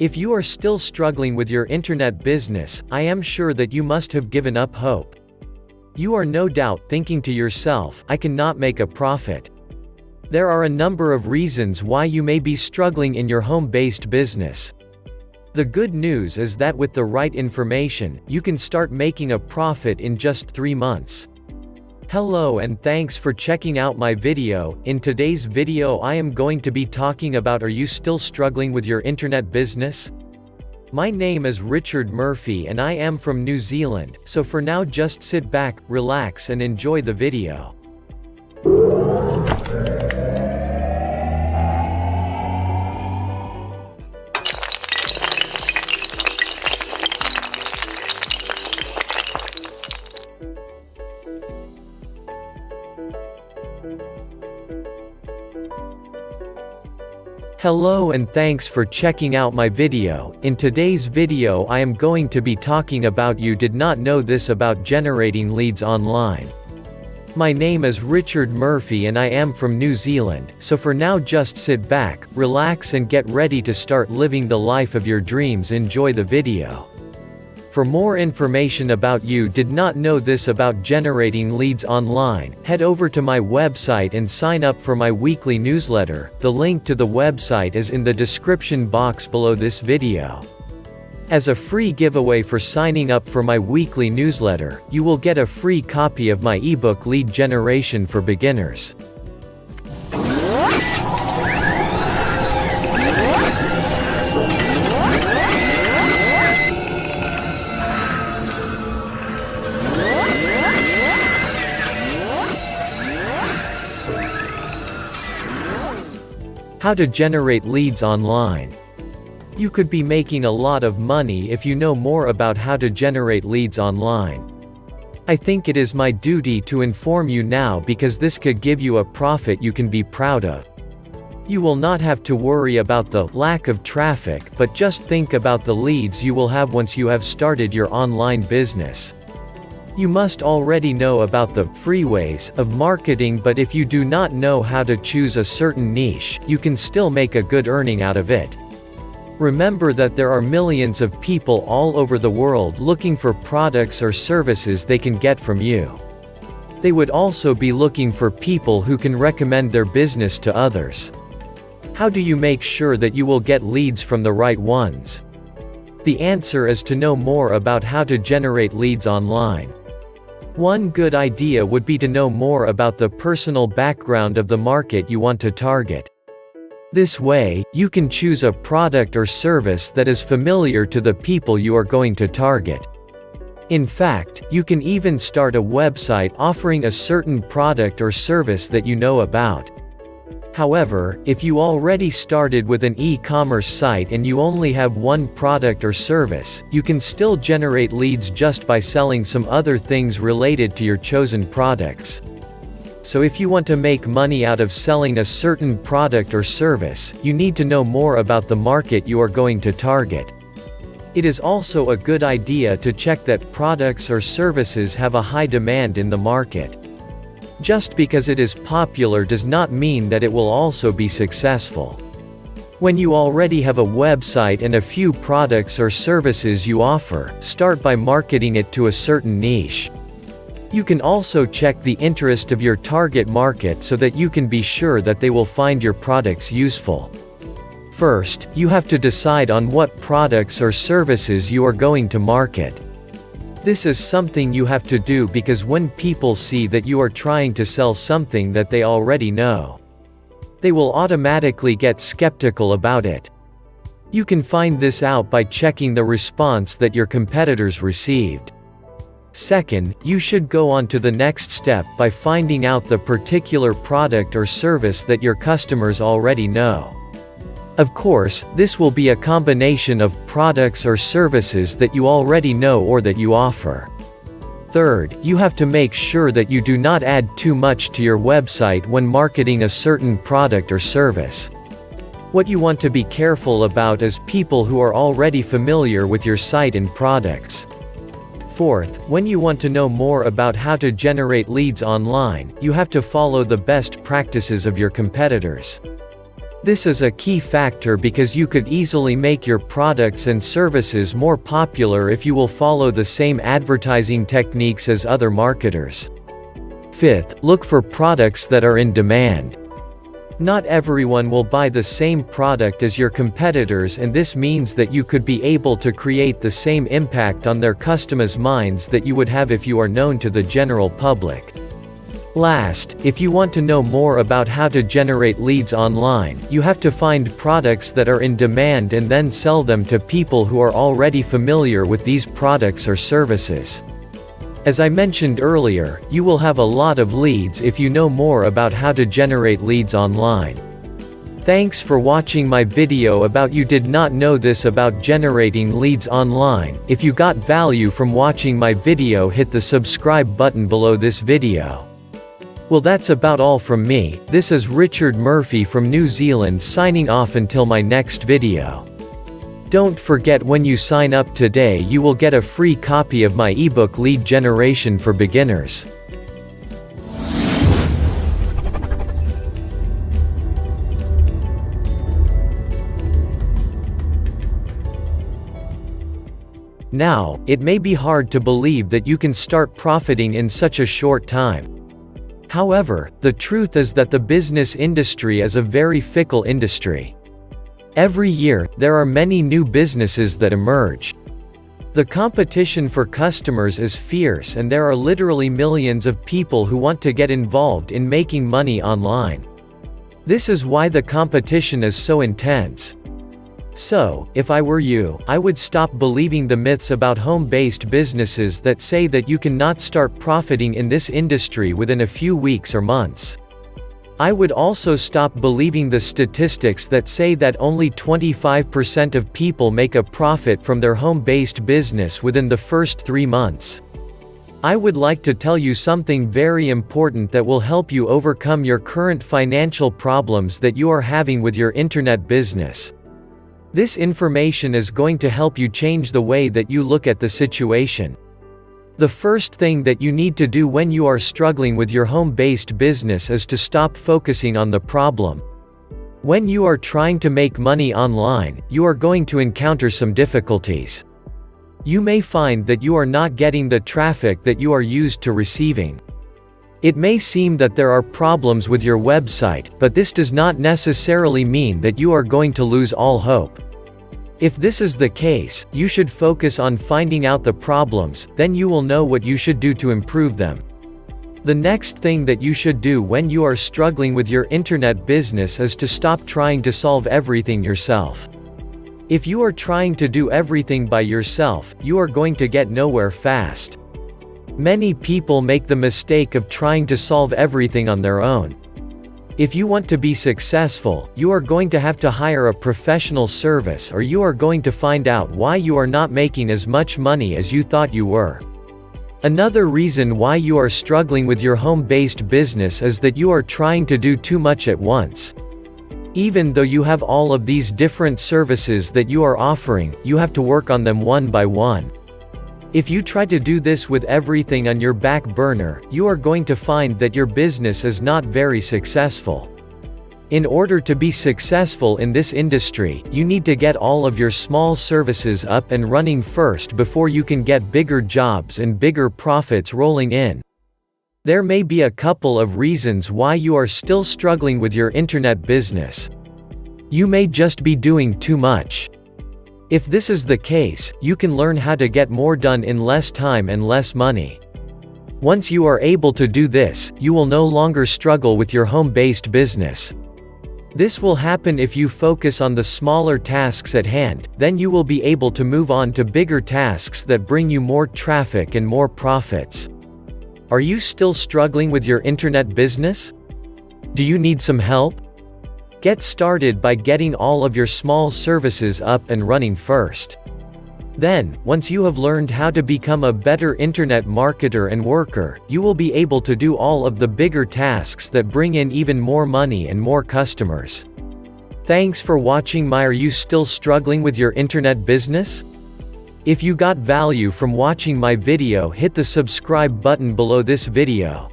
If you are still struggling with your internet business, I am sure that you must have given up hope. You are no doubt thinking to yourself, I cannot make a profit. There are a number of reasons why you may be struggling in your home-based business. The good news is that with the right information, you can start making a profit in just 3 months. Hello and thanks for checking out my video. In today's video I am going to be talking about, are you still struggling with your internet business? My name is Richard Murphy and I am from New Zealand, so for now just sit back, relax and enjoy the video. Hello and thanks for checking out my video. In today's video I am going to be talking about, you did not know this about generating leads online. My name is Richard Murphy and I am from New Zealand, so for now just sit back, relax and get ready to start living the life of your dreams. Enjoy the video. For more information about you did not know this about generating leads online, head over to my website and sign up for my weekly newsletter. The link to the website is in the description box below this video. As a free giveaway for signing up for my weekly newsletter, you will get a free copy of my ebook Lead Generation for Beginners. How to generate leads online. You could be making a lot of money if you know more about how to generate leads online. I think it is my duty to inform you now because this could give you a profit you can be proud of. You will not have to worry about the lack of traffic, but just think about the leads you will have once you have started your online business. You must already know about the free ways of marketing, but if you do not know how to choose a certain niche, you can still make a good earning out of it. Remember that there are millions of people all over the world looking for products or services they can get from you. They would also be looking for people who can recommend their business to others. How do you make sure that you will get leads from the right ones? The answer is to know more about how to generate leads online. One good idea would be to know more about the personal background of the market you want to target. This way, you can choose a product or service that is familiar to the people you are going to target. In fact, you can even start a website offering a certain product or service that you know about. However, if you already started with an e-commerce site and you only have one product or service, you can still generate leads just by selling some other things related to your chosen products. So if you want to make money out of selling a certain product or service, you need to know more about the market you are going to target. It is also a good idea to check that products or services have a high demand in the market. Just because it is popular does not mean that it will also be successful. When you already have a website and a few products or services you offer, start by marketing it to a certain niche. You can also check the interest of your target market so that you can be sure that they will find your products useful. First, you have to decide on what products or services you are going to market. This is something you have to do because when people see that you are trying to sell something that they already know, they will automatically get skeptical about it. You can find this out by checking the response that your competitors received. Second, you should go on to the next step by finding out the particular product or service that your customers already know. Of course, this will be a combination of products or services that you already know or that you offer. Third, you have to make sure that you do not add too much to your website when marketing a certain product or service. What you want to be careful about is people who are already familiar with your site and products. Fourth, when you want to know more about how to generate leads online, you have to follow the best practices of your competitors. This is a key factor because you could easily make your products and services more popular if you will follow the same advertising techniques as other marketers. Fifth, look for products that are in demand. Not everyone will buy the same product as your competitors, and this means that you could be able to create the same impact on their customers' minds that you would have if you are known to the general public. Last, if you want to know more about how to generate leads online, you have to find products that are in demand and then sell them to people who are already familiar with these products or services. As I mentioned earlier, you will have a lot of leads if you know more about how to generate leads online. Thanks for watching my video about you did not know this about generating leads online. If you got value from watching my video, hit the subscribe button below this video. Well, that's about all from me. This is Richard Murphy from New Zealand signing off until my next video. Don't forget, when you sign up today you will get a free copy of my ebook Lead Generation for Beginners. Now, it may be hard to believe that you can start profiting in such a short time. However, the truth is that the business industry is a very fickle industry. Every year, there are many new businesses that emerge. The competition for customers is fierce, and there are literally millions of people who want to get involved in making money online. This is why the competition is so intense. So, if I were you, I would stop believing the myths about home-based businesses that say that you cannot start profiting in this industry within a few weeks or months. I would also stop believing the statistics that say that only 25% of people make a profit from their home-based business within the first 3 months. I would like to tell you something very important that will help you overcome your current financial problems that you are having with your internet business. This information is going to help you change the way that you look at the situation. The first thing that you need to do when you are struggling with your home-based business is to stop focusing on the problem. When you are trying to make money online, you are going to encounter some difficulties. You may find that you are not getting the traffic that you are used to receiving. It may seem that there are problems with your website, but this does not necessarily mean that you are going to lose all hope. If this is the case, you should focus on finding out the problems, then you will know what you should do to improve them. The next thing that you should do when you are struggling with your internet business is to stop trying to solve everything yourself. If you are trying to do everything by yourself, you are going to get nowhere fast. Many people make the mistake of trying to solve everything on their own. If you want to be successful, you are going to have to hire a professional service, or you are going to find out why you are not making as much money as you thought you were. Another reason why you are struggling with your home-based business is that you are trying to do too much at once. Even though you have all of these different services that you are offering, you have to work on them one by one. If you try to do this with everything on your back burner, you are going to find that your business is not very successful. In order to be successful in this industry, you need to get all of your small services up and running first before you can get bigger jobs and bigger profits rolling in. There may be a couple of reasons why you are still struggling with your internet business. You may just be doing too much. If this is the case, you can learn how to get more done in less time and less money. Once you are able to do this, you will no longer struggle with your home-based business. This will happen if you focus on the smaller tasks at hand, then you will be able to move on to bigger tasks that bring you more traffic and more profits. Are you still struggling with your internet business? Do you need some help? Get started by getting all of your small services up and running first. Then, once you have learned how to become a better internet marketer and worker, you will be able to do all of the bigger tasks that bring in even more money and more customers. Thanks for watching Are you still struggling with your internet business? If you got value from watching my video, hit the subscribe button below this video.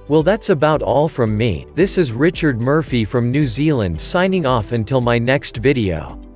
Well, that's about all from me. This is Richard Murphy from New Zealand signing off until my next video.